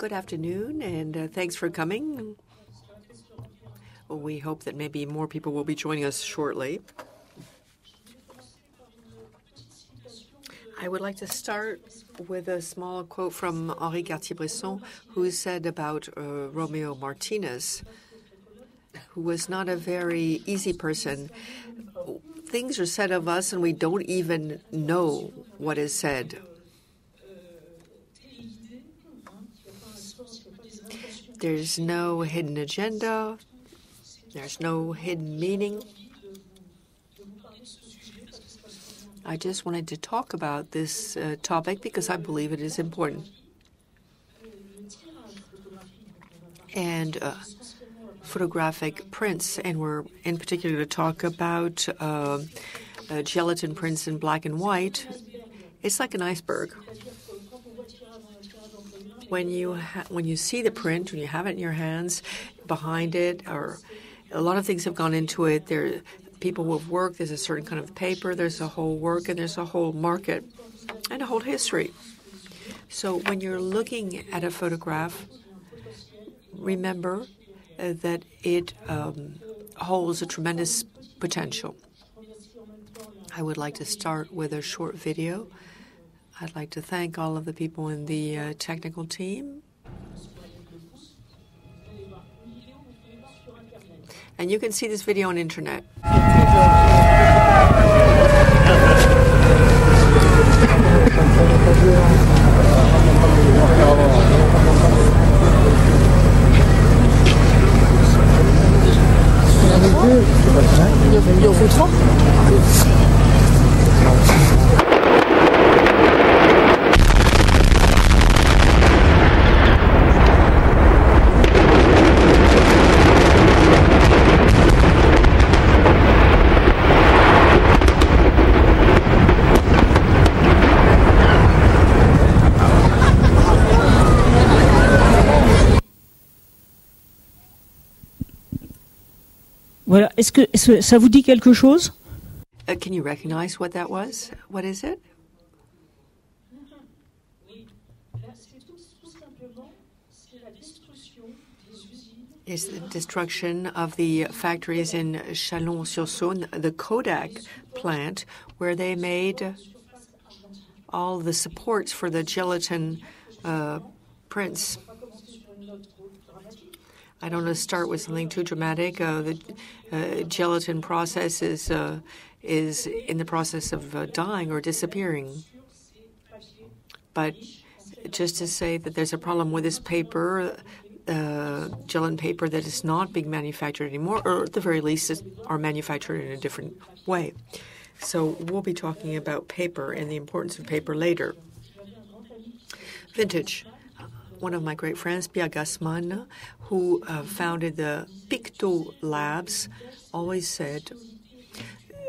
Good afternoon, and thanks for coming. We hope that maybe more people will be joining us shortly. I would like to start with a small quote from Henri Cartier-Bresson, who said about Romeo Martinez, who was not a very easy person. Things are said of us, and we don't even know what is said. There's no hidden agenda. There's no hidden meaning. I just wanted to talk about this topic because I believe it is important. And photographic prints, and we're in particular to talk about gelatin prints in black and white. It's like an iceberg. When you see the print, when you have it in your hands, behind it, or a lot of things have gone into it. There, people will work. There's a certain kind of paper. There's a whole work, and there's a whole market, and a whole history. So when you're looking at a photograph, remember that it holds a tremendous potential. I would like to start with a short video. I'd like to thank all of the people in the technical team. And you can see this video on internet. Voilà. Est-ce que ça vous dit quelque chose? Can you recognize what that was? What is it? It's the destruction of the factories in Chalon-sur-Saône, the Kodak plant, where they made all the supports for the gelatin prints. I don't want to start with something too dramatic. The gelatin process is in the process of dying or disappearing. But just to say that there's a problem with this paper, gelatin paper that is not being manufactured anymore, or at the very least are manufactured in a different way. So we'll be talking about paper and the importance of paper later. Vintage. One of my great friends, Pierre Gassman, who founded the Picto Labs, always said,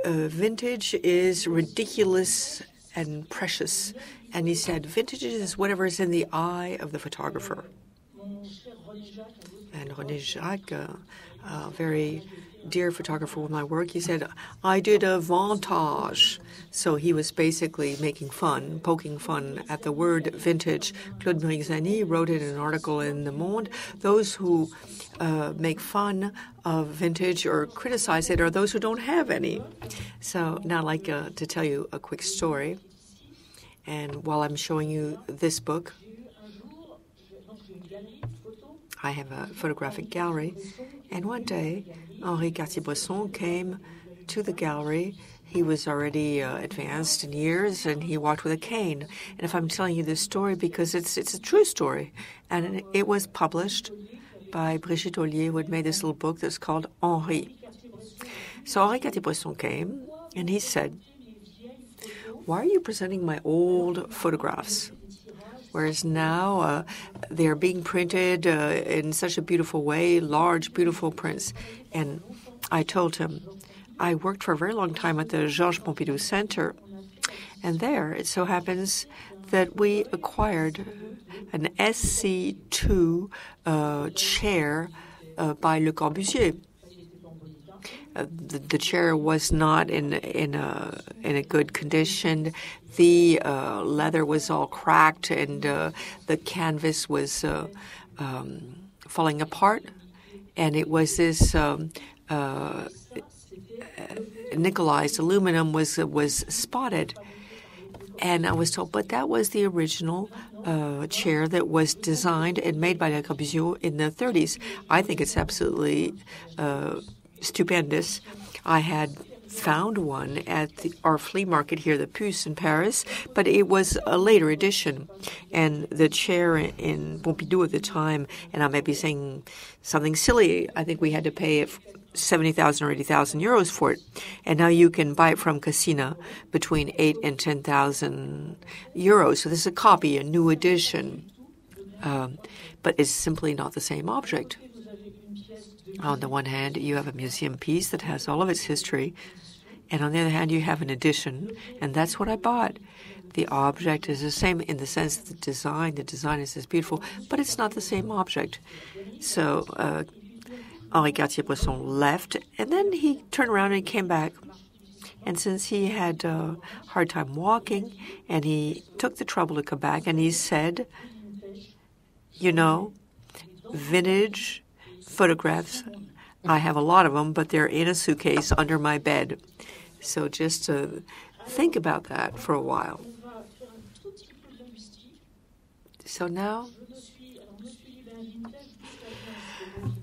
vintage is ridiculous and precious. And he said, vintage is whatever is in the eye of the photographer. And René Jacques, a very dear photographer with my work, he said, I did a vintage. So he was basically making fun, poking fun at the word vintage. Claude Brixani wrote in an article in Le Monde, those who make fun of vintage or criticize it are those who don't have any. So now I'd like to tell you a quick story. And while I'm showing you this book, I have a photographic gallery. And one day, Henri Cartier-Bresson came to the gallery. He was already advanced in years, and he walked with a cane. And if I'm telling you this story, because it's a true story, and it was published by Brigitte Ollier, who had made this little book that's called Henri. So Henri Cartier-Bresson came, and he said, why are you presenting my old photographs? Whereas now they're being printed in such a beautiful way, large, beautiful prints. And I told him, I worked for a very long time at the Georges Pompidou Center. And there, it so happens that we acquired an SC2 chair by Le Corbusier. The chair was not in a good condition. the leather was all cracked and the canvas was falling apart. And it was this nickelized aluminum was spotted. And I was told, but that was the original chair that was designed and made by Le Corbusier in the 30s. I think it's absolutely stupendous. I had found one at our flea market here, the Puce in Paris, but it was a later edition. And the chair in Pompidou at the time, and I may be saying something silly, I think we had to pay 70,000 or 80,000 euros for it. And now you can buy it from Cassina between 8 and 10,000 euros. So this is a copy, a new edition. But it's simply not the same object. On the one hand, you have a museum piece that has all of its history. And on the other hand, you have an edition. And that's what I bought. The object is the same in the sense that the design is as beautiful, but it's not the same object. So Henri Cartier-Bresson left, and then he turned around and came back. And since he had a hard time walking, and he took the trouble to come back, and he said, you know, vintage photographs, I have a lot of them, but they're in a suitcase under my bed. So just think about that for a while. So now,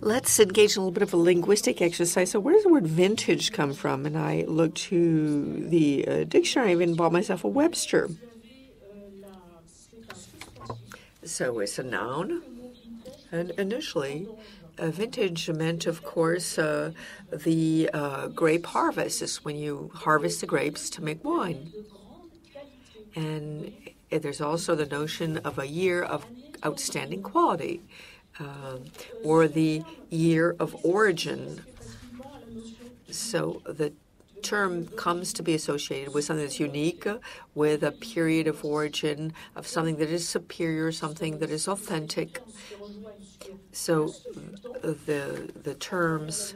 let's engage in a little bit of a linguistic exercise. So where does the word vintage come from? And I looked to the dictionary. I even bought myself a Webster. So it's a noun. And initially, vintage meant, of course, the grape harvest. It's when you harvest the grapes to make wine. And there's also the notion of a year of outstanding quality, or the year of origin. So the term comes to be associated with something that's unique, with a period of origin, of something that is superior, something that is authentic. So the terms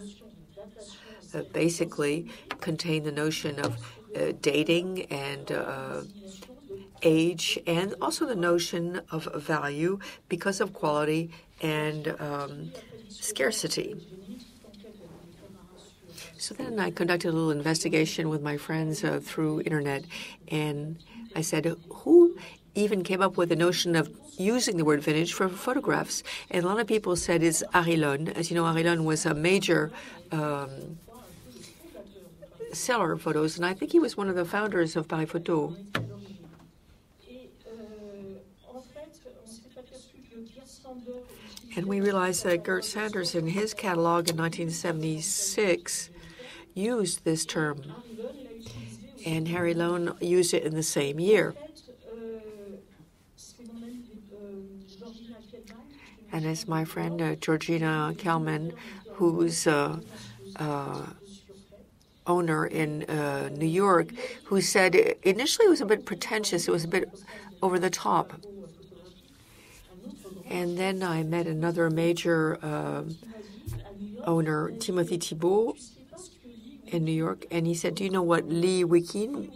basically contain the notion of dating and age, and also the notion of value because of quality and scarcity. So then I conducted a little investigation with my friends through internet, and I said, who even came up with the notion of using the word vintage for photographs? And a lot of people said it's Arilon. As you know, Arilon was a major seller of photos, and I think he was one of the founders of Paris Photo. And we realized that Gert Sanders, in his catalog in 1976, used this term. And Harry Lone used it in the same year. And as my friend Georgina Kelman, who's owner in New York, who said initially it was a bit pretentious, it was a bit over the top. And then I met another major owner, Timothy Thibault, in New York, and he said, do you know what Lee Wikin?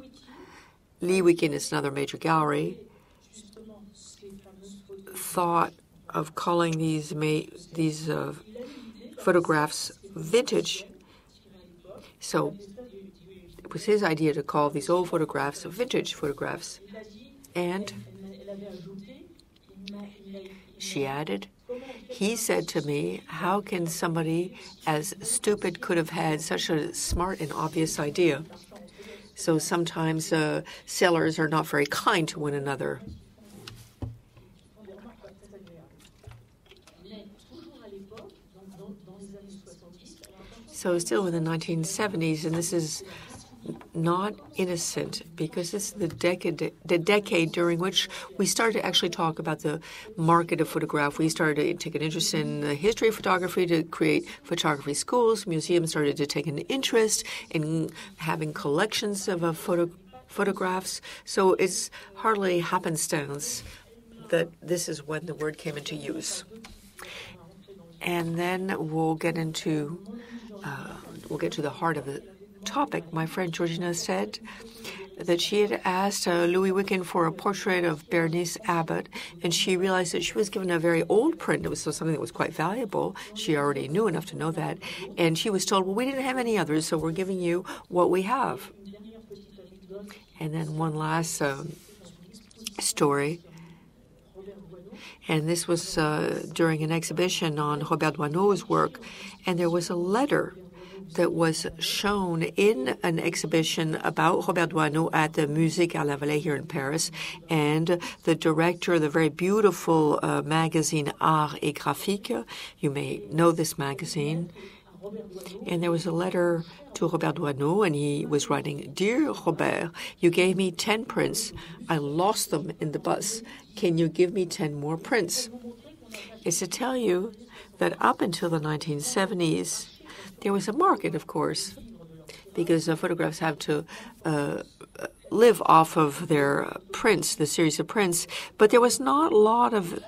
Lee Wikin is another major gallery, thought of calling these photographs vintage. So it was his idea to call these old photographs vintage photographs. And she added, he said to me, how can somebody as stupid could have had such a smart and obvious idea? So sometimes sellers are not very kind to one another. So still in the 1970s, and this is not innocent, because this is the decade during which we started to actually talk about the market of photograph. We started to take an interest in the history of photography, to create photography schools. Museums started to take an interest in having collections of photographs. So it's hardly happenstance that this is when the word came into use. And then we'll get to the heart of the topic. My friend Georgina said that she had asked Louis Wicken for a portrait of Bernice Abbott, and she realized that she was given a very old print. It was something that was quite valuable. She already knew enough to know that. And she was told, well, we didn't have any others, so we're giving you what we have. And then one last story. And this was during an exhibition on Robert Doisneau's work. And there was a letter that was shown in an exhibition about Robert Doisneau at the Musée à la Vallée here in Paris. And the director of the very beautiful magazine Art et Graphique, you may know this magazine, and there was a letter to Robert Doisneau, and he was writing, "Dear Robert, you gave me 10 prints. I lost them in the bus. Can you give me 10 more prints?" It's to tell you that up until the 1970s, there was a market, of course, because photographs have to live off of their prints, the series of prints, but there was not a lot of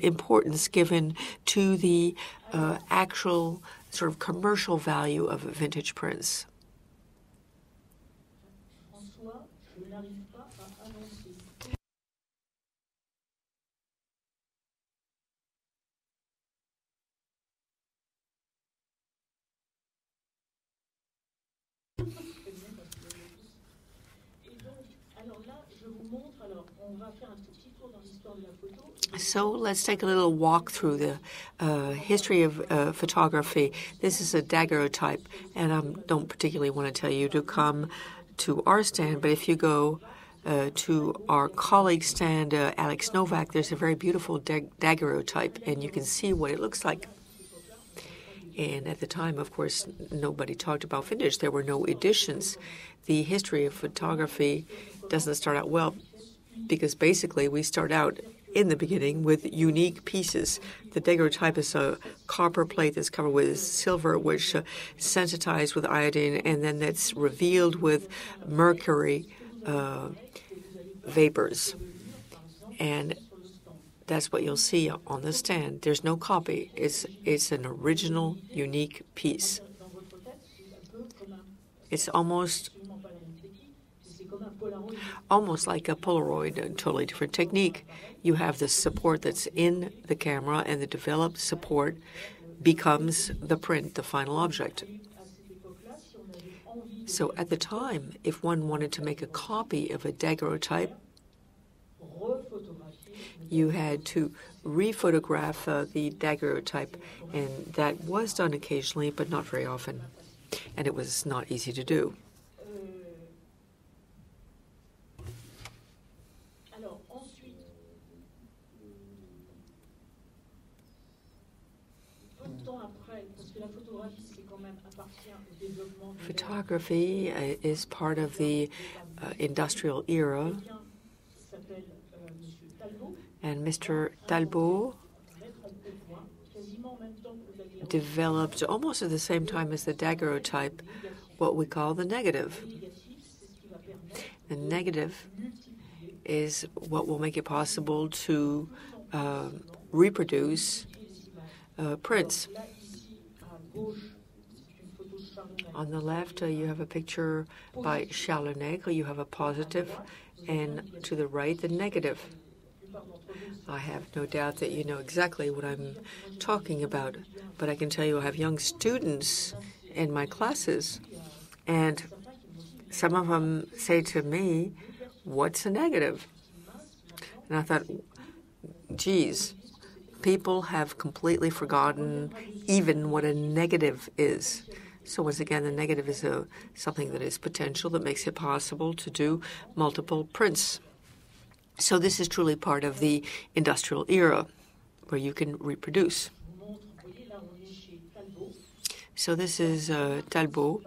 importance given to the actual sort of commercial value of vintage prints. So let's take a little walk through the history of photography. This is a daguerreotype, and I don't particularly want to tell you to come to our stand, but if you go to our colleague's stand, Alex Novak, there's a very beautiful daguerreotype, and you can see what it looks like. And at the time, of course, nobody talked about vintage. There were no editions. The history of photography doesn't start out well, because basically we start out in the beginning with unique pieces. The daguerreotype is a copper plate that's covered with silver, which sensitized with iodine, and then that's revealed with mercury vapors. And that's what you'll see on the stand. There's no copy. It's an original, unique piece. It's almost like a Polaroid, a totally different technique. You have the support that's in the camera, and the developed support becomes the print, the final object. So at the time, if one wanted to make a copy of a daguerreotype, you had to re-photograph the daguerreotype, and that was done occasionally, but not very often. And it was not easy to do. Photography is part of the industrial era, and Mr. Talbot developed almost at the same time as the daguerreotype what we call the negative. The negative is what will make it possible to reproduce prints. On the left, you have a picture by Charles Lenègre. You have a positive, and to the right, the negative. I have no doubt that you know exactly what I'm talking about, but I can tell you I have young students in my classes, and some of them say to me, "What's a negative?" And I thought, geez, people have completely forgotten even what a negative is. So once again, the negative is something that is potential, that makes it possible to do multiple prints. So this is truly part of the industrial era, where you can reproduce. So this is Talbot.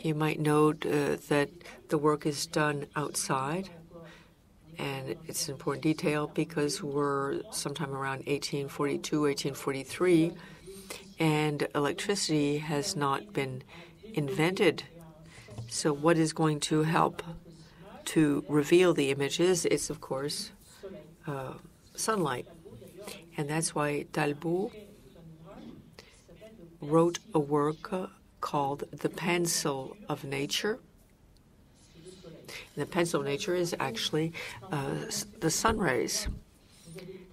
You might note that the work is done outside, and it's an important detail because we're sometime around 1842, 1843, and electricity has not been invented. So what is going to help to reveal the images? It's, of course, sunlight. And that's why Talbot wrote a work called The Pencil of Nature. And the pencil nature is actually the sun rays.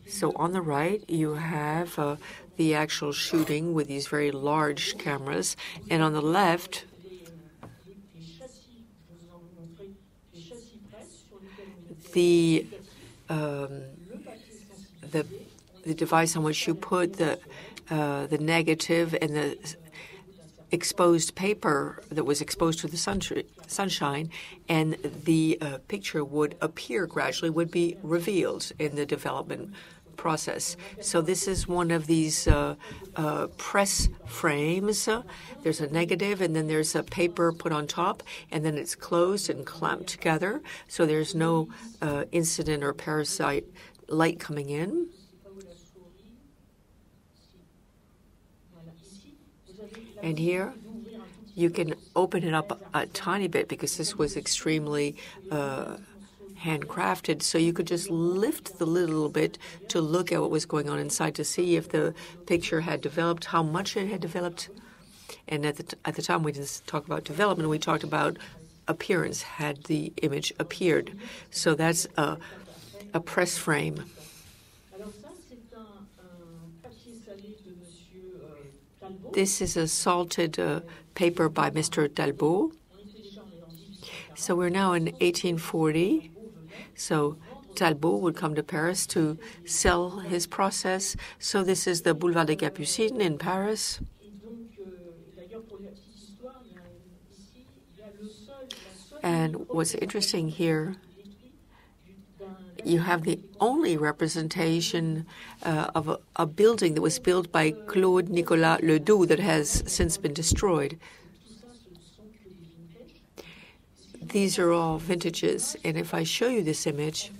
So on the right, you have the actual shooting with these very large cameras. And on the left, the device on which you put the negative and the exposed paper that was exposed to the sunshine, and the picture would appear gradually, would be revealed in the development process. So this is one of these press frames. There's a negative, and then there's a paper put on top, and then it's closed and clamped together, so there's no incident or parasite light coming in. And here, you can open it up a tiny bit because this was extremely handcrafted. So you could just lift the lid a little bit to look at what was going on inside to see if the picture had developed, how much it had developed. And at the time, we didn't talk about development. We talked about appearance, had the image appeared. So that's a press frame. This is a salted paper by Mr. Talbot. So we're now in 1840. So Talbot would come to Paris to sell his process. So this is the Boulevard des Capucines in Paris. And what's interesting here, you have the only representation of a building that was built by Claude Nicolas Ledoux that has since been destroyed. These are all vintages, and if I show you this image,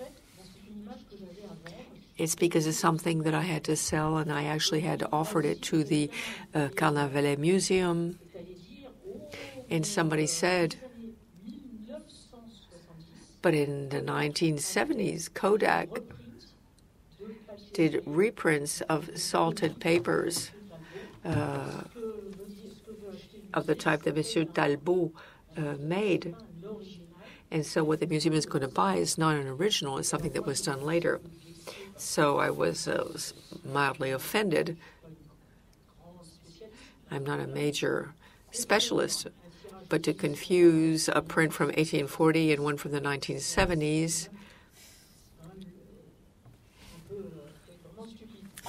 it's because it's something that I had to sell, and I actually had offered it to the Carnavalet Museum, and somebody said, but in the 1970s, Kodak did reprints of salted papers of the type that Monsieur Talbot made. And so what the museum is going to buy is not an original, it's something that was done later. So I was mildly offended. I'm not a major specialist, but to confuse a print from 1840 and one from the 1970s,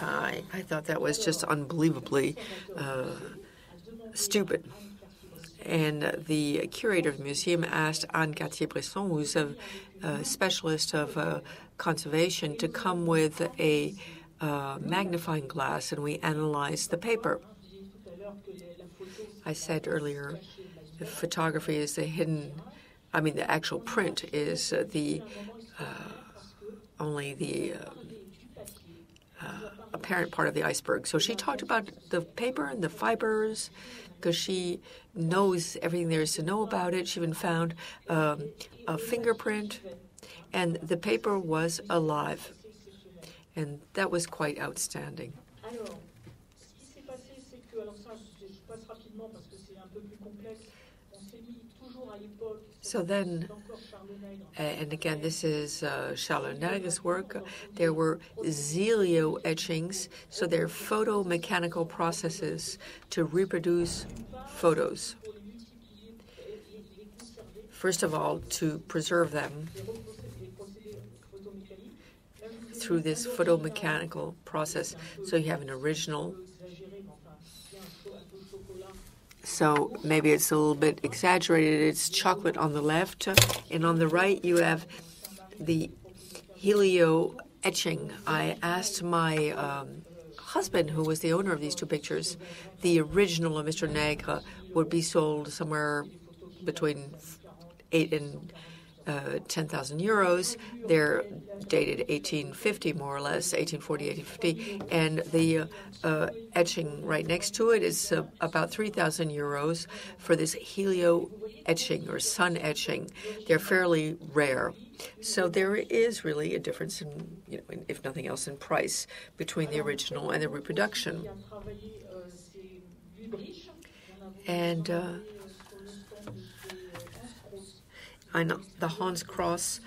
I thought that was just unbelievably stupid. And the curator of the museum asked Anne Cartier-Bresson, who's a specialist of conservation, to come with a magnifying glass, and we analyzed the paper. I said earlier, the photography is the hidden, the actual print is only the apparent part of the iceberg. So she talked about the paper and the fibers because she knows everything there is to know about it. She even found a fingerprint, and the paper was alive. And that was quite outstanding. So then, and again, this is Charles Lenègre's work. There were Zelio etchings, so they're photomechanical processes to reproduce photos. First of all, to preserve them through this photomechanical process. So you have an original. So maybe it's a little bit exaggerated. It's chocolate on the left, and on the right you have the helio etching. I asked my husband, who was the owner of these two pictures, the original of Mr. Nègre would be sold somewhere between 8,000 and 10,000 euros. They're dated 1850, more or less, 1840, 1850. And the etching right next to it is about 3,000 euros for this helio etching or sun etching. They're fairly rare. So there is really a difference in, if nothing else, in price between the original and the reproduction. And on the Hans Cross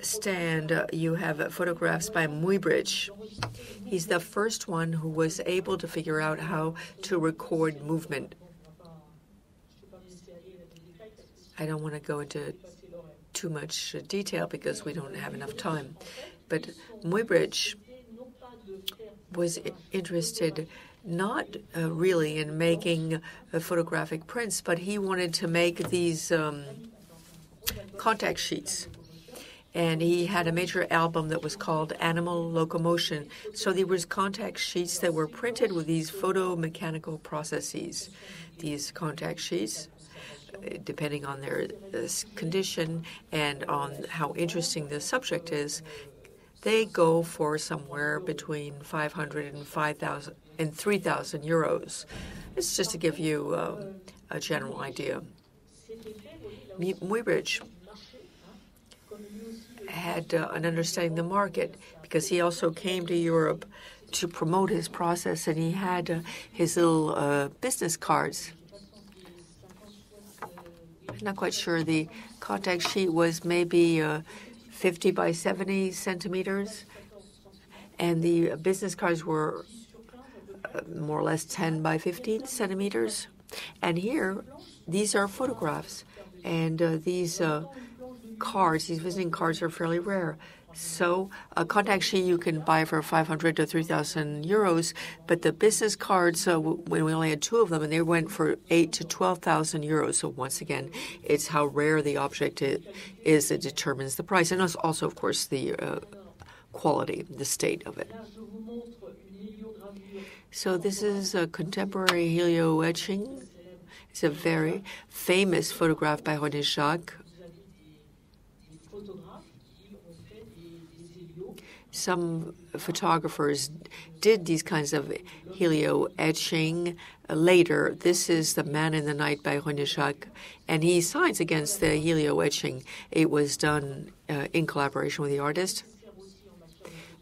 stand, you have photographs by Muybridge. He's the first one who was able to figure out how to record movement. I don't want to go into too much detail because we don't have enough time. But Muybridge was interested not really in making photographic prints, but he wanted to make these contact sheets. And he had a major album that was called Animal Locomotion. So there was contact sheets that were printed with these photomechanical processes. These contact sheets, depending on their condition and on how interesting the subject is, they go for somewhere between 500 and 5,000 and 3,000 euros. It's just to give you a general idea. Muybridge had an understanding of the market because he also came to Europe to promote his process, and he had his little business cards. I'm not quite sure. The contact sheet was maybe 50 by 70 centimeters, and the business cards were more or less 10 by 15 centimeters. And here, these are photographs, and these cards, these visiting cards, are fairly rare. So a contact sheet you can buy for 500 to 3,000 euros, but the business cards, when we only had two of them, and they went for 8,000 to 12,000 euros. So once again, it's how rare the object is that determines the price, and also, of course, the quality, the state of it. So this is a contemporary helio etching. It's a very famous photograph by René Jacques. Some photographers did these kinds of helio etching later. This is The Man in the Night by René Jacques, and he signs against the helio etching. It was done in collaboration with the artist.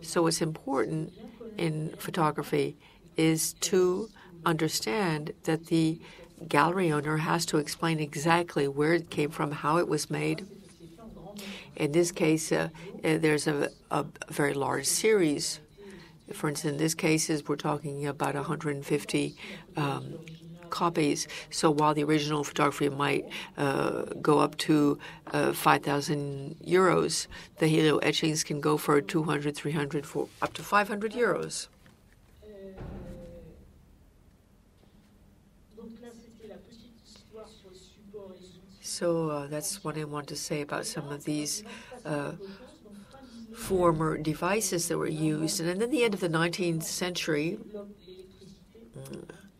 So what's important in photography is to understand that the gallery owner has to explain exactly where it came from, how it was made. In this case, there's a very large series. For instance, in this case, we're talking about 150 copies. So while the original photography might go up to 5,000 euros, the helio etchings can go for 200, 300, up to 500 euros. So that's what I want to say about some of these former devices that were used. And then at the end of the 19th century,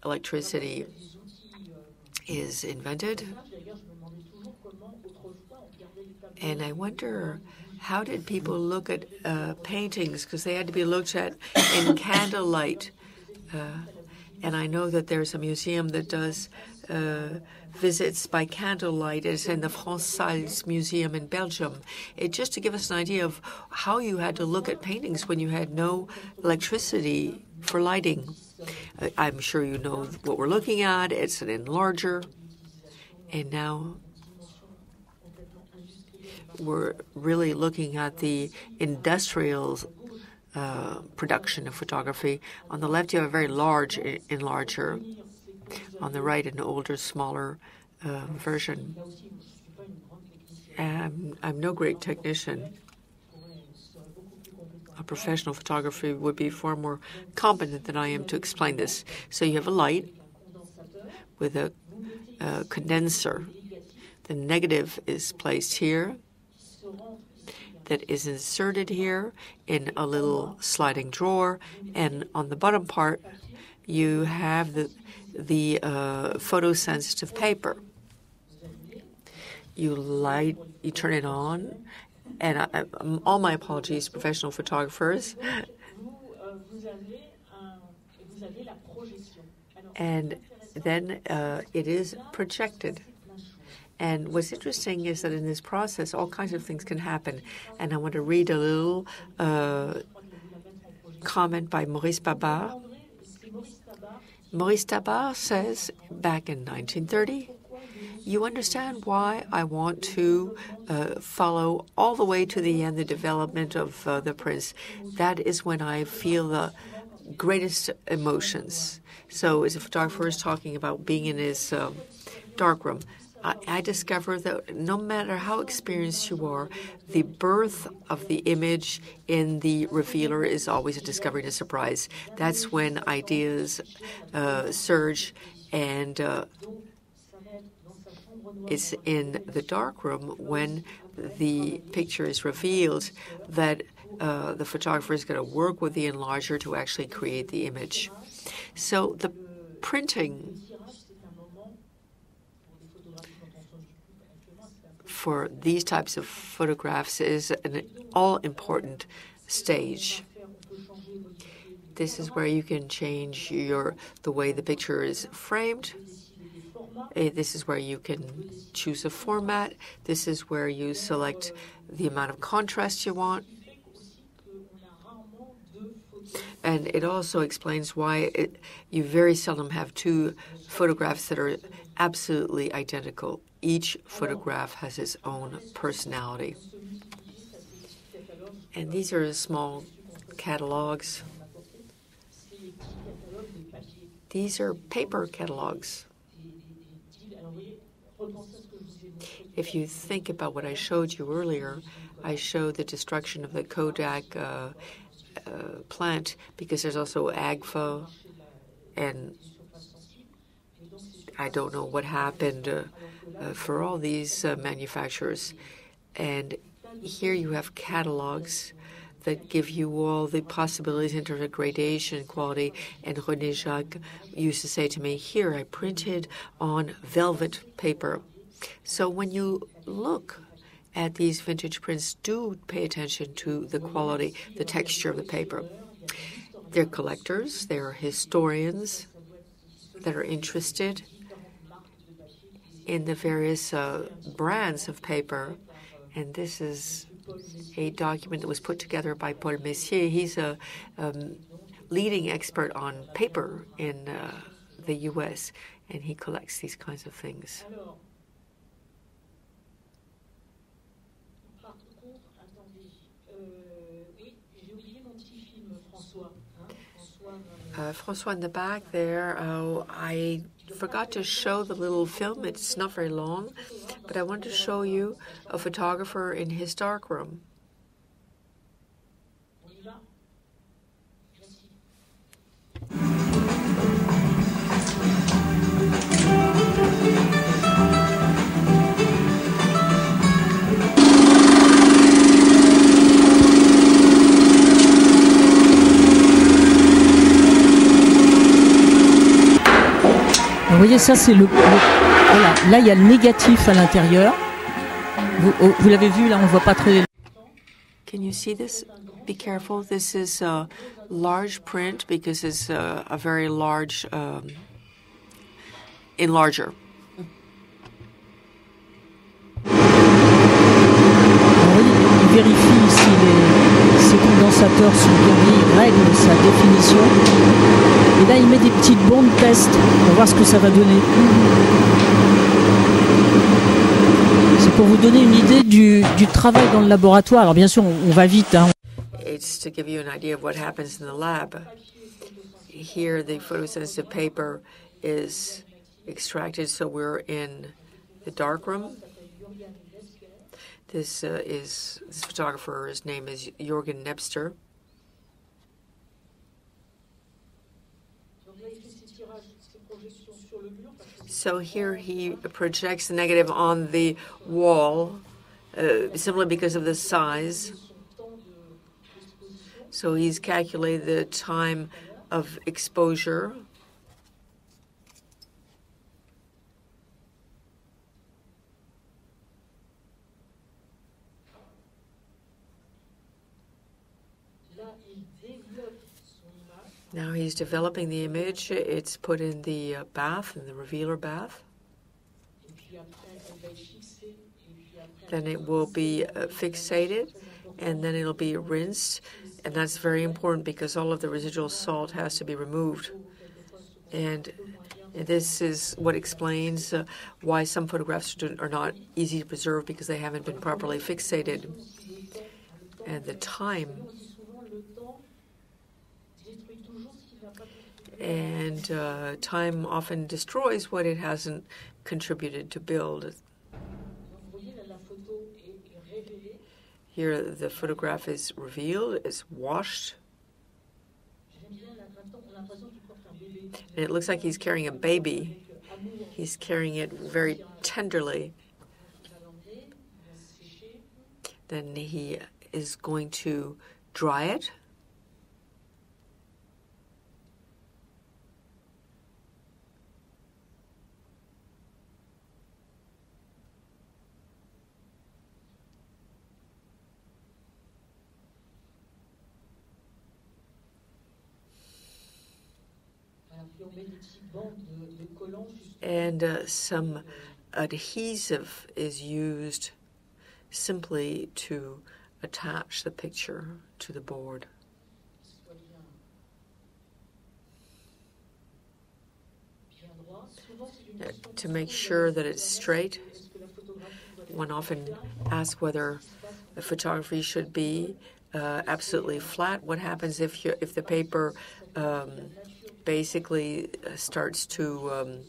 electricity is invented. And I wonder, how did people look at paintings? Because they had to be looked at in candlelight. And I know that there's a museum that does visits by candlelight. It's in the Françoise Museum in Belgium. Just to give us an idea of how you had to look at paintings when you had no electricity for lighting. I'm sure you know what we're looking at. It's an enlarger. And now we're really looking at the industrial production of photography. On the left, you have a very large enlarger. On the right, an older, smaller version. I'm no great technician. A professional photographer would be far more competent than I am to explain this. So you have a light with a condenser. The negative is placed here, that is inserted here in a little sliding drawer, and on the bottom part, you have the photosensitive paper. You turn it on, and all my apologies, professional photographers. And then it is projected. And what's interesting is that in this process, all kinds of things can happen. And I want to read a little comment by Maurice Tabar. Maurice Tabar says, back in 1930, you understand why I want to follow all the way to the end the development of the prince. That is when I feel the greatest emotions. So as a photographer is talking about being in his darkroom, I discover that no matter how experienced you are, the birth of the image in the revealer is always a discovery and a surprise. That's when ideas surge, and it's in the darkroom when the picture is revealed that the photographer is going to work with the enlarger to actually create the image. So the printing for these types of photographs is an all-important stage. This is where you can change the way the picture is framed. This is where you can choose a format. This is where you select the amount of contrast you want. And it also explains why you very seldom have two photographs that are absolutely identical. Each photograph has its own personality. And these are small catalogs. These are paper catalogs. If you think about what I showed you earlier, I showed the destruction of the Kodak plant because there's also AGFA, and I don't know what happened for all these manufacturers. And here you have catalogs that give you all the possibilities in terms of gradation, quality. And René Jacques used to say to me, here, I printed on velvet paper. So when you look at these vintage prints, do pay attention to the quality, the texture of the paper. They're collectors, they're historians that are interested in the various brands of paper. And this is a document that was put together by Paul Messier. He's a leading expert on paper in the U.S., and he collects these kinds of things. François in the back there, I forgot to show the little film. It's not very long, but I wanted to show you a photographer in his darkroom. Vous voyez, ça c'est voilà, là il y a le négatif à l'intérieur. Vous l'avez vu, là on ne voit pas très. Can you see this? Be careful. This is a large print because it's a very large enlarger. Il vérifie si ces condensateurs sont bien mis, il règle sa définition. Et là, il met des petites bombes test pour voir ce que ça va donner. C'est pour vous donner une idée du travail dans le laboratoire. Alors bien sûr, on va vite. Hein. It's to give you an idea of what happens in the lab. Here, the photosensitive paper is extracted, so we're in the darkroom. This photographer's name is Jürgen Nebster. So here he projects the negative on the wall, simply because of the size. So he's calculated the time of exposure. Now he's developing the image. It's put in the bath, in the revealer bath. Then it will be fixated, and then it'll be rinsed. And that's very important because all of the residual salt has to be removed. And This is what explains why some photographs are not easy to preserve because they haven't been properly fixated. And the time. And time often destroys what it hasn't contributed to build. Here the photograph is revealed, it's washed. And it looks like he's carrying a baby. He's carrying it very tenderly. Then he is going to dry it. And some adhesive is used simply to attach the picture to the board. To make sure that it's straight, one often asks whether the photography should be absolutely flat. What happens if the paper basically starts to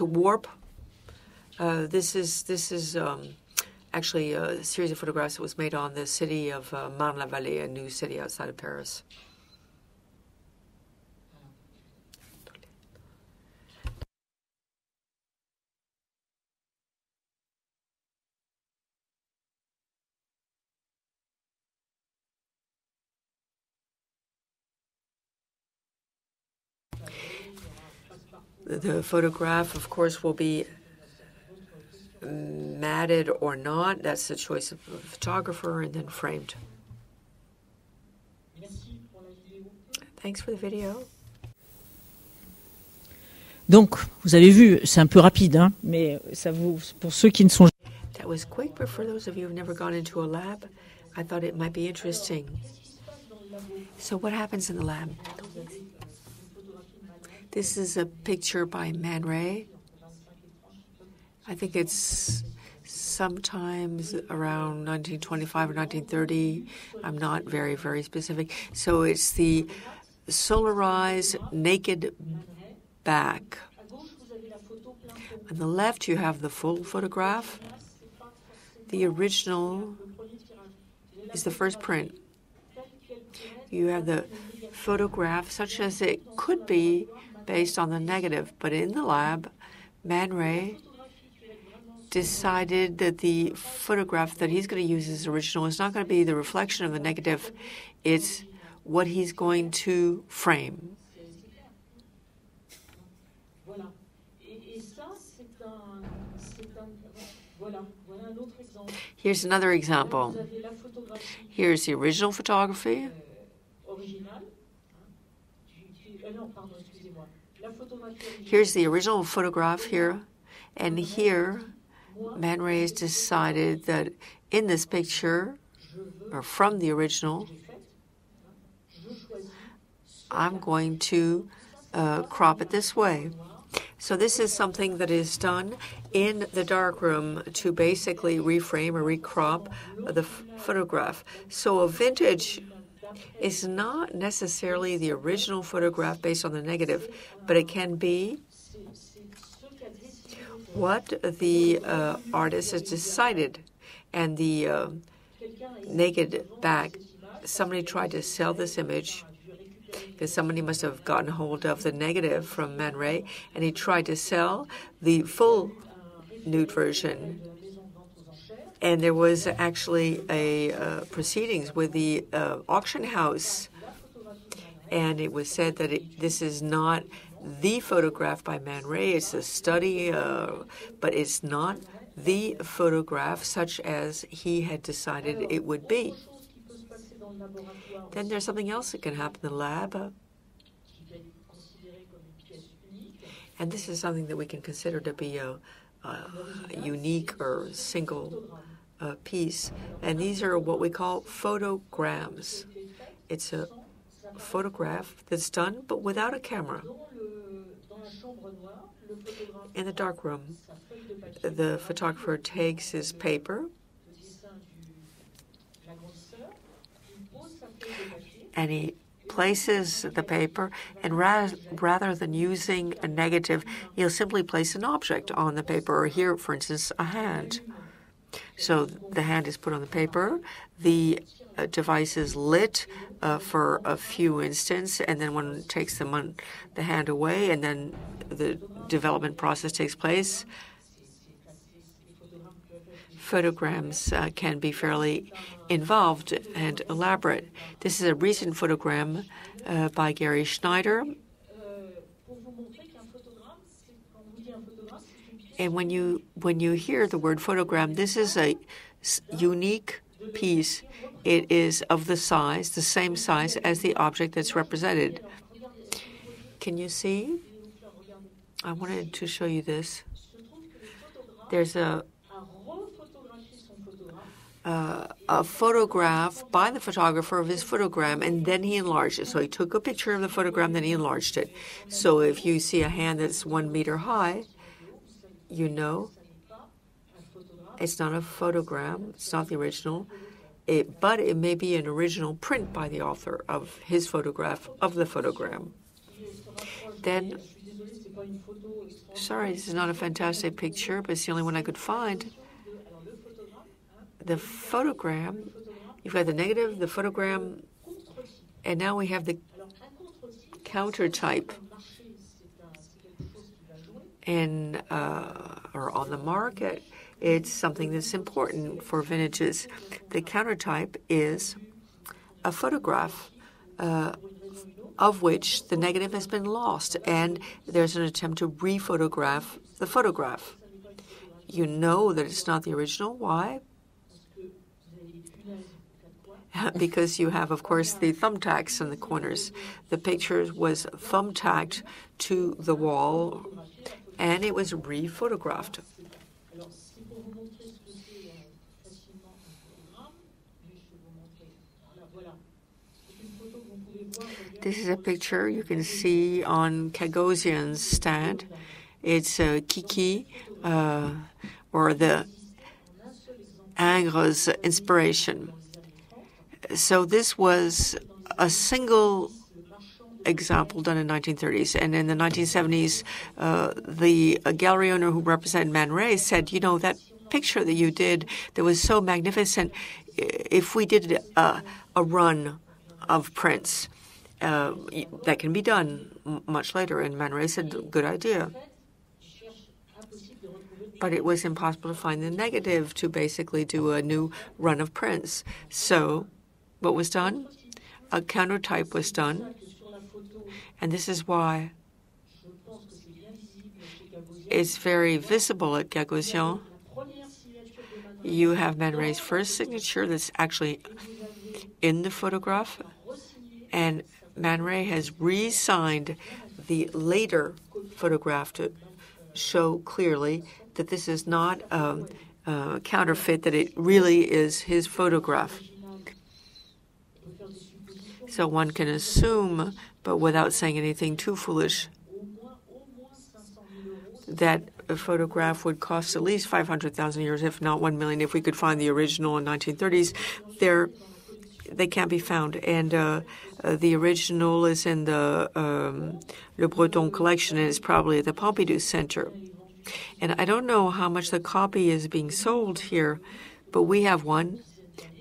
warp? This is actually a series of photographs that was made on the city of Marne-la-Vallée, a new city outside of Paris. The photograph, of course, will be matted or not. That's the choice of the photographer, and then framed. Thanks for the video. Donc, vous avez vu, c'est un peu rapide, hein, mais ça vous, pour ceux qui ne sont. That was quick, but for those of you who've never gone into a lab, I thought it might be interesting. So, what happens in the lab? This is a picture by Man Ray. I think it's sometimes around 1925 or 1930. I'm not very, very specific. So it's the solarized naked back. On the left, you have the full photograph. The original is the first print. You have the photograph such as it could be based on the negative, but in the lab, Man Ray decided that the photograph that he's going to use as original is not going to be the reflection of the negative, it's what he's going to frame. Here's another example. Here's the original photography. Here's the original photograph here, and here Man Ray has decided that in this picture, or from the original, I'm going to crop it this way. So this is something that is done in the darkroom to basically reframe or recrop the photograph. So a vintage is not necessarily the original photograph based on the negative, but it can be what the artist has decided. And the naked back, somebody tried to sell this image because somebody must have gotten hold of the negative from Man Ray, and he tried to sell the full nude version. And there was actually a proceedings with the auction house, and it was said that this is not the photograph by Man Ray. It's a study, but it's not the photograph such as he had decided it would be. Then there's something else that can happen in the lab. And this is something that we can consider to be a unique or single piece. And these are what we call photograms. It's a photograph that's done, but without a camera. In the dark room, the photographer takes his paper and he places the paper, and rather than using a negative, he'll simply place an object on the paper, or here, for instance, a hand. So the hand is put on the paper, the device is lit for a few instants, and then one takes the hand away, and then the development process takes place. Photograms can be fairly involved and elaborate. This is a recent photogram by Gary Schneider. And when you hear the word photogram, this is a unique piece. It is of the same size as the object that's represented. Can you see? I wanted to show you this. There's a photograph by the photographer of his photogram, and then he enlarged it. So he took a picture of the photogram, then he enlarged it. So if you see a hand that's 1 meter high, you know it's not a photogram, it's not the original, but it may be an original print by the author of his photograph of the photogram. Then, sorry, this is not a fantastic picture, but it's the only one I could find. The photogram, you've got the negative, the photogram, and now we have the counter type. And or on the market, it's something that's important for vintages. The counter type is a photograph of which the negative has been lost, and there's an attempt to re-photograph the photograph. You know that it's not the original. Why? Because you have, of course, the thumbtacks in the corners. The picture was thumbtacked to the wall, and it was re-photographed. This is a picture you can see on Gagosian's stand. It's Kiki, or the Ingres inspiration. So this was a single example done in 1930s. And in the 1970s, the gallery owner who represented Man Ray said, you know, that picture that you did that was so magnificent, if we did a run of prints, that can be done much later. And Man Ray said, good idea. But it was impossible to find the negative to basically do a new run of prints. So what was done? A counter type was done. And this is why it's very visible at Gagosian. You have Man Ray's first signature that's actually in the photograph. And Man Ray has re-signed the later photograph to show clearly that this is not a counterfeit, that it really is his photograph. So one can assume, but without saying anything too foolish, that a photograph would cost at least 500,000 euros, if not 1 million, if we could find the original in 1930s. They can't be found. And the original is in the Le Breton collection, and it's probably at the Pompidou Center. And I don't know how much the copy is being sold here, but we have one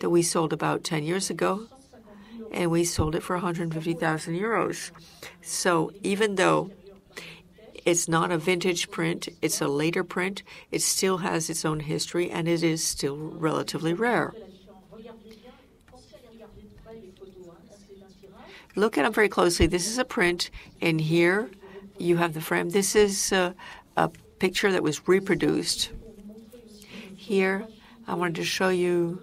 that we sold about 10 years ago, and we sold it for 150,000 euros. So even though it's not a vintage print, it's a later print, it still has its own history, and it is still relatively rare. Look at them very closely. This is a print, and here you have the frame. This is a picture that was reproduced. Here, I wanted to show you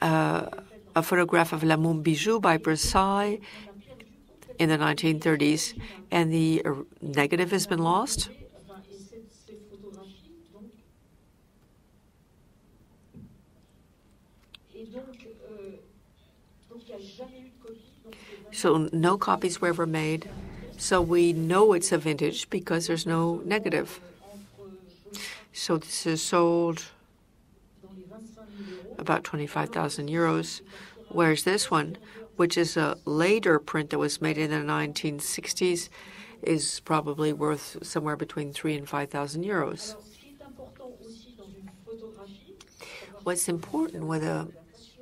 a photograph of La Montbijou by Versailles in the 1930s, and the negative has been lost. So no copies were ever made. So we know it's a vintage because there's no negative. So this is sold about 25,000 euros, whereas this one, which is a later print that was made in the 1960s, is probably worth somewhere between 3,000 and 5,000 euros. What's important with a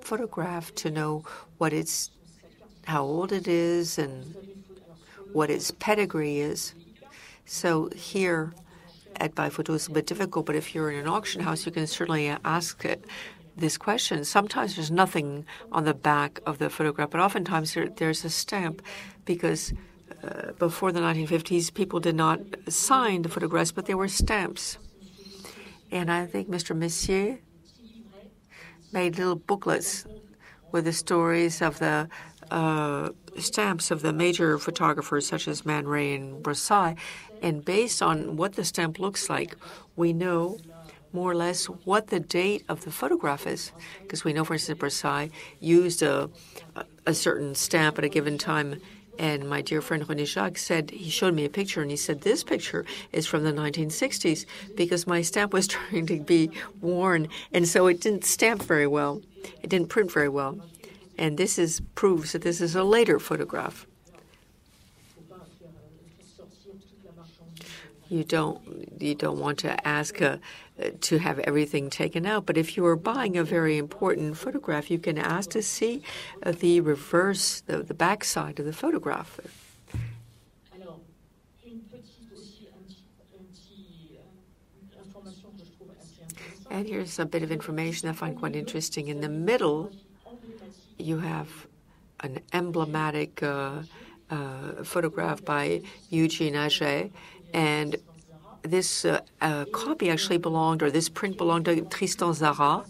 photograph to know how old it is and what its pedigree is. So here at BuyPhoto it's a bit difficult, but if you're in an auction house, you can certainly ask this question. Sometimes there's nothing on the back of the photograph, but oftentimes there's a stamp because before the 1950s, people did not sign the photographs, but they were stamps. And I think Mr. Messier made little booklets with the stories of the stamps of the major photographers such as Man Ray and Broussais. And based on what the stamp looks like, we know more or less what the date of the photograph is. Because we know, for instance, Broussais used a certain stamp at a given time. And my dear friend René Jacques said, he showed me a picture, and he said, this picture is from the 1960s because my stamp was trying to be worn, and so it didn't stamp very well. It didn't print very well. And this proves that this is a later photograph. You don't want to ask to have everything taken out, but if you are buying a very important photograph, you can ask to see the reverse, the back side of the photograph. And here's a bit of information I find quite interesting. In the middle, you have an emblematic photograph by Eugene Aget, and this copy actually belonged, or this print belonged to Tristan Tzara,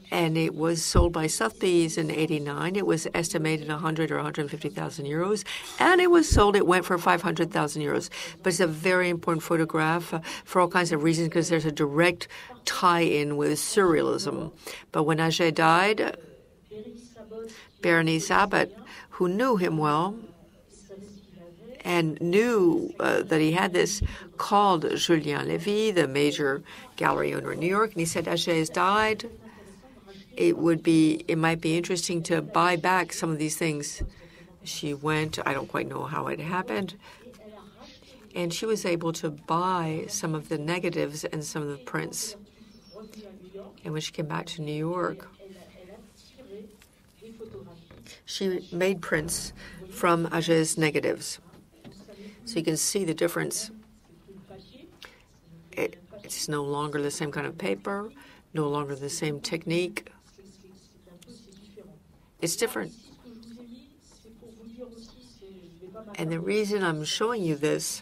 and it was sold by Sotheby's in '89. It was estimated 100 or 150,000 euros, and it was sold. It went for 500,000 euros. But it's a very important photograph for all kinds of reasons, because there's a direct tie-in with surrealism. But when Aget died, Berenice Abbott, who knew him well and knew that he had this, called Julien Levy, the major gallery owner in New York, and he said, Aget has died. It might be interesting to buy back some of these things. She went, I don't quite know how it happened, and she was able to buy some of the negatives and some of the prints. And when she came back to New York, she made prints from Aget's negatives. So you can see the difference. It's no longer the same kind of paper, no longer the same technique. It's different. And the reason I'm showing you this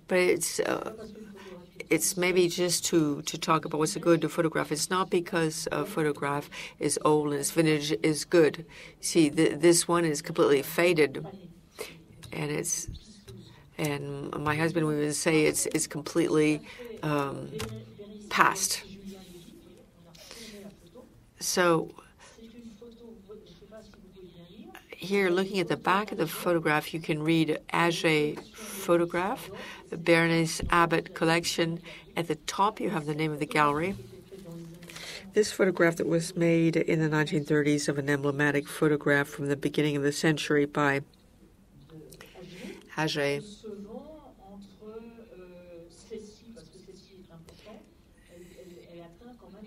but it's maybe just to talk about what's a good photograph. It's not because a photograph is old and its vintage is good. See, this one is completely faded, and my husband would say it's completely past. So here, looking at the back of the photograph, you can read Aget photograph, the Berenice Abbott collection. At the top, you have the name of the gallery. This photograph that was made in the 1930s of an emblematic photograph from the beginning of the century by Aget.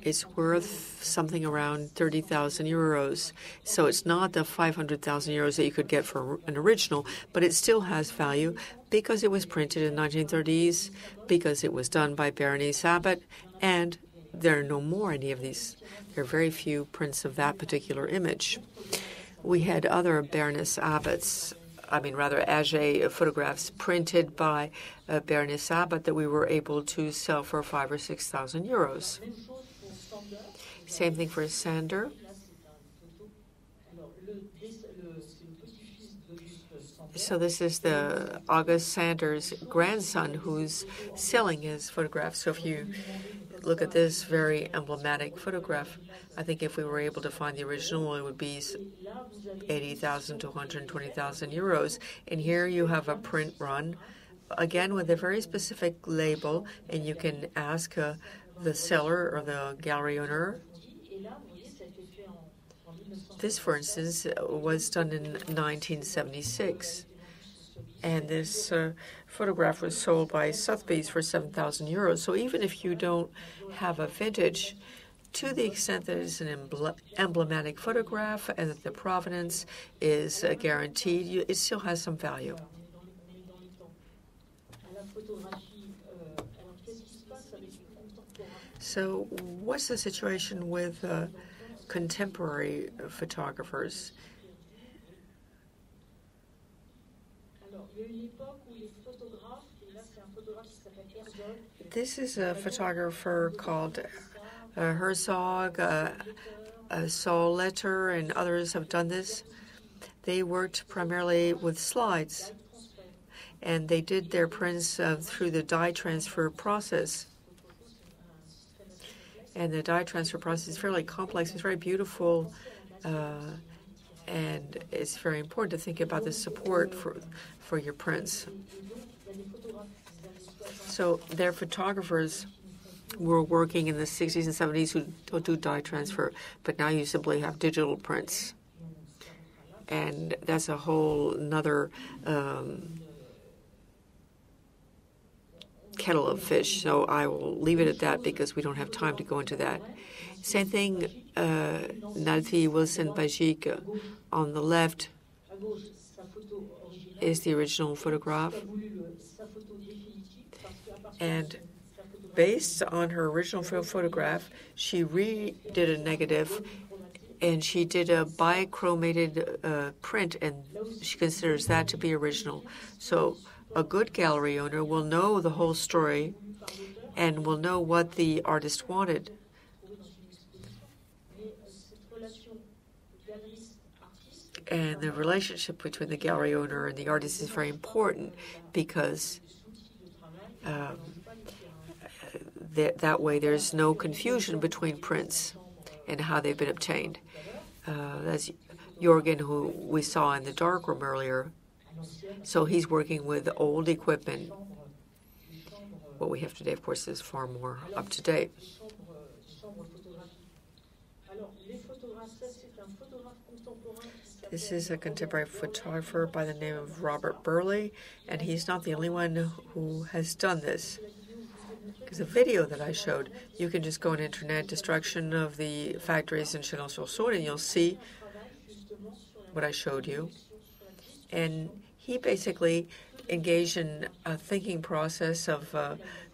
It's worth something around 30,000 euros. So it's not the 500,000 euros that you could get for an original, but it still has value because it was printed in the 1930s, because it was done by Berenice Abbott, and there are no more any of these. There are very few prints of that particular image. We had other Berenice Abbotts, Aget photographs printed by Berenice Abbott that we were able to sell for 5,000 or 6,000 euros. Same thing for Sander. So this is the Auguste Sander's grandson who's selling his photographs. So if you look at this very emblematic photograph. I think if we were able to find the original, it would be 80,000 to 120,000 euros. And here you have a print run, again with a very specific label, and you can ask the seller or the gallery owner. This, for instance, was done in 1976. And this photograph was sold by Sotheby's for 7,000 euros. So even if you don't have a vintage, to the extent that it's an emblematic photograph and that the provenance is guaranteed, it still has some value. So what's the situation with contemporary photographers? This is a photographer called Herzog, Saul Letter, and others have done this. They worked primarily with slides, and they did their prints through the dye transfer process. And the dye transfer process is fairly complex. It's very beautiful, and it's very important to think about the support for your prints. So their photographers were working in the 60s and 70s who don't do dye transfer, but now you simply have digital prints. And that's a whole another kettle of fish, so I will leave it at that because we don't have time to go into that. Same thing, Nalti Wilson Bajik on the left is the original photograph. And based on her original photograph, she redid a negative, and she did a bichromated print, and she considers that to be original. So a good gallery owner will know the whole story and will know what the artist wanted. And the relationship between the gallery owner and the artist is very important because that way there's no confusion between prints and how they've been obtained. That's Jorgen, who we saw in the darkroom earlier. So he's working with old equipment. What we have today, of course, is far more up to date. This is a contemporary photographer by the name of Robert Burley, and he's not the only one who has done this. Because the video that I showed, you can just go on internet, destruction of the factories in Chalon-sur-Saône, and you'll see what I showed you. And he basically engaged in a thinking process of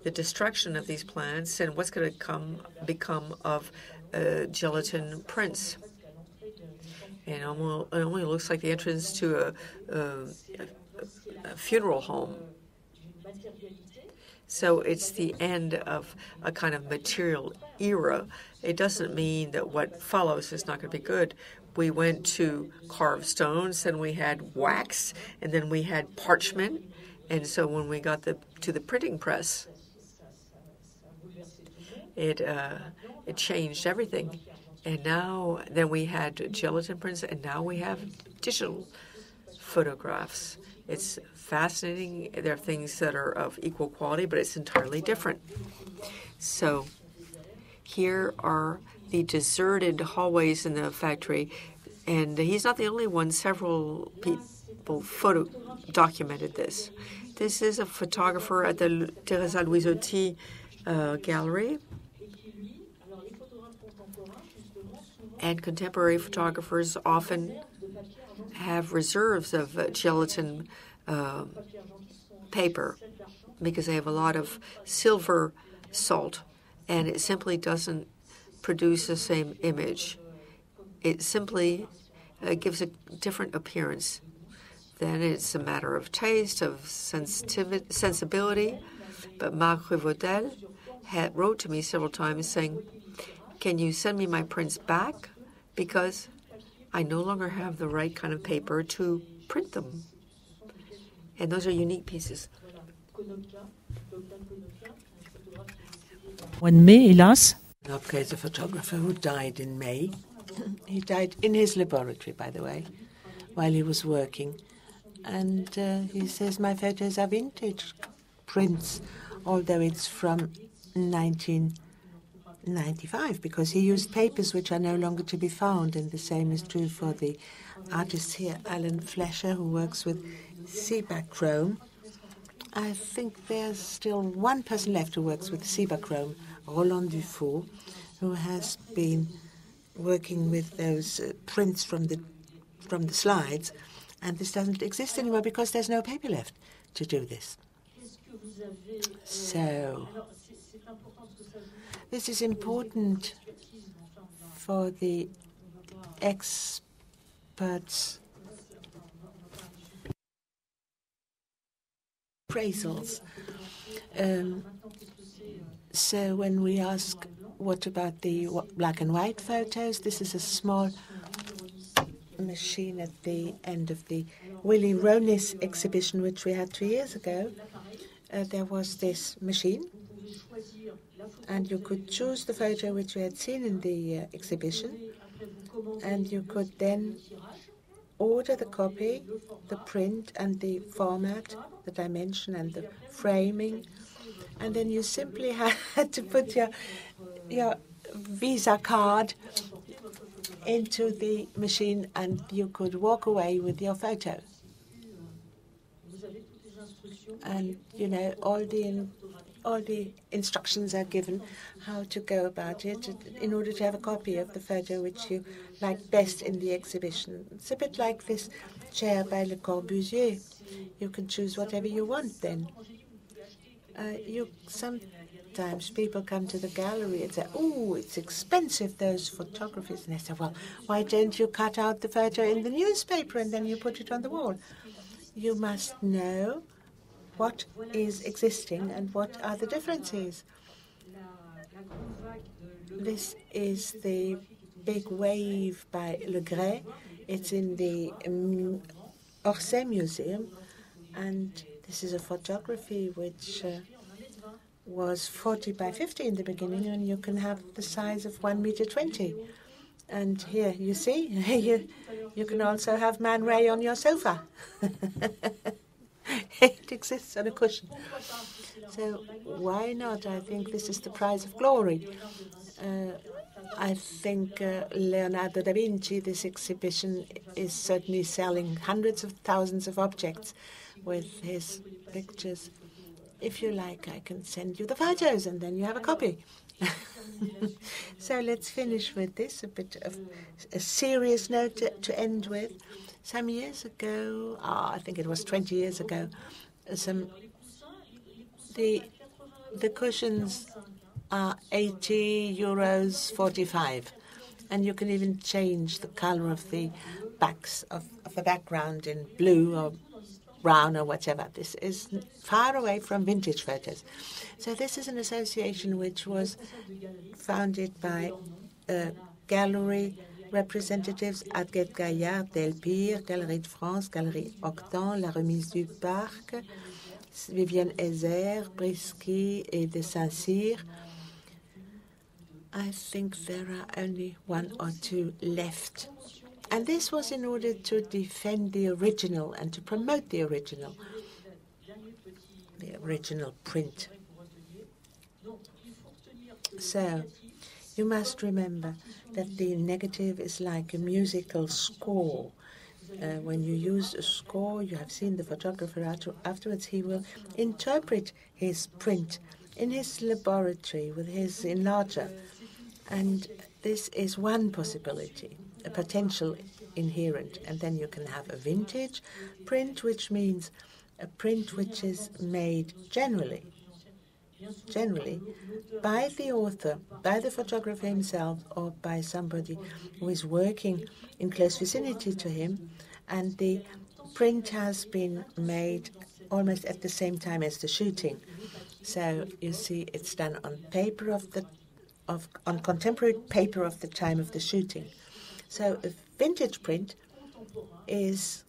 the destruction of these plants and what's going to become of gelatin prints. And it only looks like the entrance to a funeral home. So it's the end of a kind of material era. It doesn't mean that what follows is not going to be good. We went to carved stones, and we had wax, and then we had parchment. And so when we got to the printing press, it changed everything. And then we had gelatin prints, and now we have digital photographs. It's fascinating. There are things that are of equal quality, but it's entirely different. So here are the deserted hallways in the factory, and he's not the only one. Several people documented this. This is a photographer at the Teresa Luisotti gallery. And contemporary photographers often have reserves of gelatin paper because they have a lot of silver salt, and it simply doesn't produce the same image. It simply gives a different appearance. Then it's a matter of taste, of sensibility. But Marc Revaudel wrote to me several times saying, "Can you send me my prints back? Because I no longer have the right kind of paper to print them." And those are unique pieces. mois de mai, hélas. Lopke is a photographer who died in May. He died in his laboratory, by the way, while he was working. And he says, my photos are vintage prints, although it's from 1995, because he used papers which are no longer to be found. And the same is true for the artist here, Alan Flesher, who works with Chrome. I think there's still one person left who works with Chrome, Roland Dufour, who has been working with those prints from the slides. And this doesn't exist anymore because there's no paper left to do this. So this is important for the experts' appraisals. So when we ask, what about the black and white photos? This is a small machine at the end of the Willy Ronis exhibition, which we had 2 years ago. There was this machine, and you could choose the photo which you had seen in the exhibition, and you could then order the copy, the print, and the format, the dimension, and the framing. And then you simply had to put your Visa card into the machine, and you could walk away with your photo. And all the instructions are given how to go about it in order to have a copy of the photo which you like best in the exhibition. It's a bit like this chair by Le Corbusier. You can choose whatever you want then. Sometimes people come to the gallery and say, oh, it's expensive, those photographies. And I say, well, why don't you cut out the photo in the newspaper and then you put it on the wall? You must know what is existing and what are the differences. This is the big wave by Le Gray. It's in the Orsay Museum, and this is a photography which was 40 by 50 in the beginning, and you can have the size of 1.20 meters. And here, you see, you can also have Man Ray on your sofa. It exists on a cushion. So why not? I think this is the prize of glory. I think Leonardo da Vinci, this exhibition, is certainly selling hundreds of thousands of objects with his pictures. If you like, I can send you the photos and then you have a copy. So let's finish with this, a bit of a serious note to end with. Some years ago, I think it was 20 years ago, the cushions are €80.45, and you can even change the color of the backs of the background in blue or brown or whatever. This is far away from vintage photos. So this is an association which was founded by gallery representatives at Gaillard, Delpire, Galerie de France, Galerie Octan, La Remise du Parc, Vivienne Ezer, Brisky, et de Saint-Cyr. I think there are only 1 or 2 left. And this was in order to defend the original and to promote the original print. So you must remember that the negative is like a musical score. When you use a score, you have seen the photographer afterwards, he will interpret his print in his laboratory with his enlarger. And this is one possibility, a potential inherent. And then you can have a vintage print, which means a print which is made generally by the author, by the photographer himself, or by somebody who is working in close vicinity to him, and the print has been made almost at the same time as the shooting. So you see, it's done on paper on contemporary paper of the time of the shooting. So a vintage print is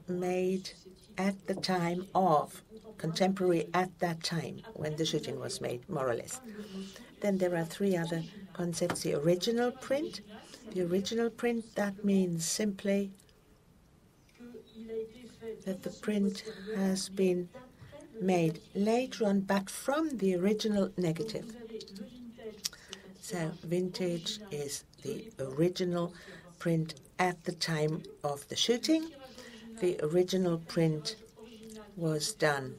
made at the time of, contemporary at that time when the shooting was made, more or less. Then there are three other concepts. The original print. The original print, that means simply that the print has been made later on, but from the original negative. So vintage is the original print at the time of the shooting. The original print was done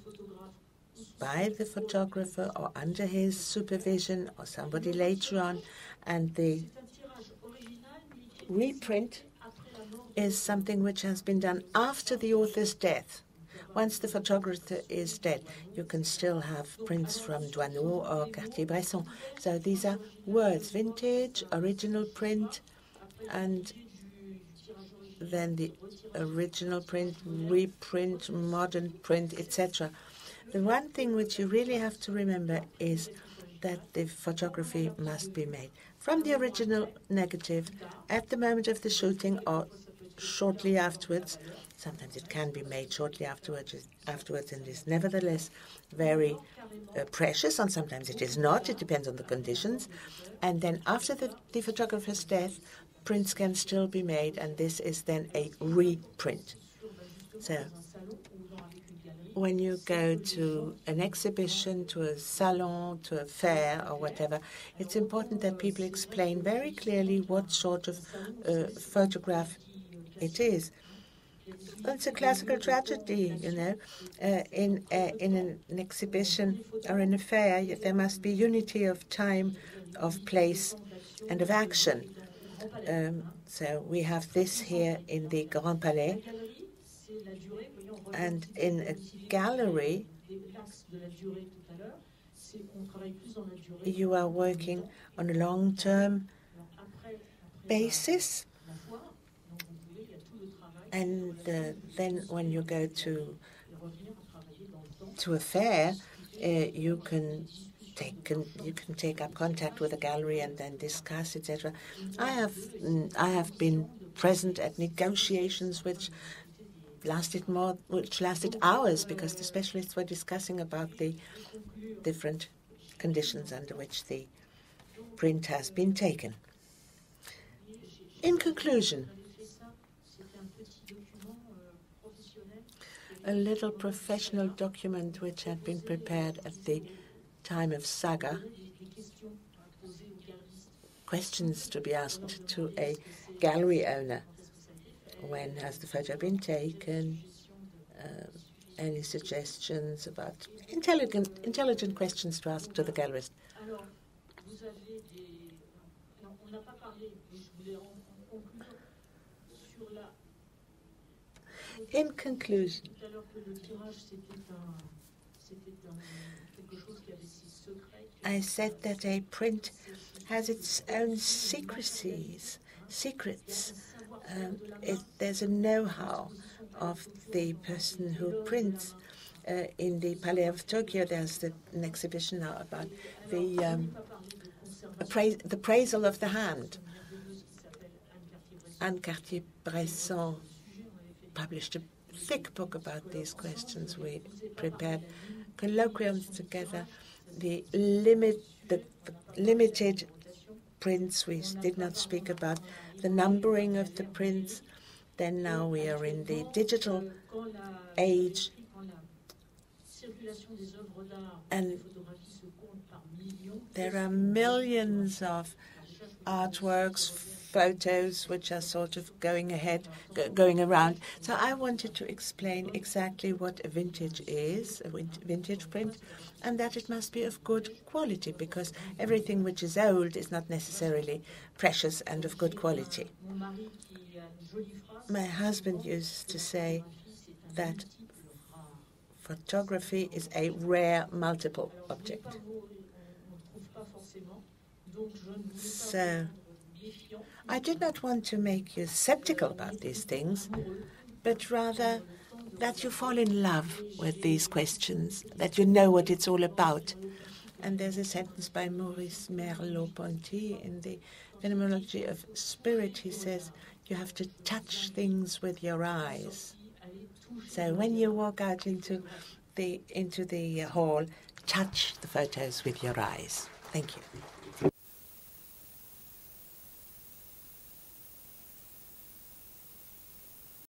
by the photographer or under his supervision or somebody later on, and the reprint is something which has been done after the author's death. Once the photographer is dead, you can still have prints from Doisneau or Cartier-Bresson. So these are words: vintage, original print, and then the original print, reprint, modern print, etc. The one thing which you really have to remember is that the photography must be made from the original negative at the moment of the shooting or shortly afterwards. Sometimes it can be made shortly afterwards and is nevertheless very precious, and sometimes it is not. It depends on the conditions. And then after the photographer's death, prints can still be made, and this is then a reprint. So when you go to an exhibition, to a salon, to a fair or whatever, it's important that people explain very clearly what sort of photograph it is. It's a classical tragedy, you know. In an exhibition or in a fair, there must be unity of time, of place, and of action. So we have this here in the Grand Palais, and in a gallery, you are working on a long-term basis. And then when you go to a fair, you can take up contact with a gallery and then discuss, etc. I have been present at negotiations which lasted hours, because the specialists were discussing about the different conditions under which the print has been taken. In conclusion, a little professional document which had been prepared at the time of Saga, questions to be asked to a gallery owner. When has the photo been taken? Any suggestions about intelligent questions to ask to the gallerist? In conclusion, I said that a print has its own secrets. There's a know-how of the person who prints. In the Palais of Tokyo, there's an exhibition now about the appraisal of the hand. And Cartier-Bresson published a thick book about these questions. We prepared colloquiums together. The limited prints, we did not speak about the numbering of the prints. Then now we are in the digital age, and there are millions of artworks, photos which are sort of going around. So I wanted to explain exactly what a vintage is, a vintage print, and that it must be of good quality, because everything which is old is not necessarily precious and of good quality. My husband used to say that photography is a rare multiple object. So I did not want to make you skeptical about these things, but rather that you fall in love with these questions, that you know what it's all about. And there's a sentence by Maurice Merleau-Ponty in the Phenomenology of Spirit. He says, you have to touch things with your eyes. So when you walk out into the hall, touch the photos with your eyes. Thank you.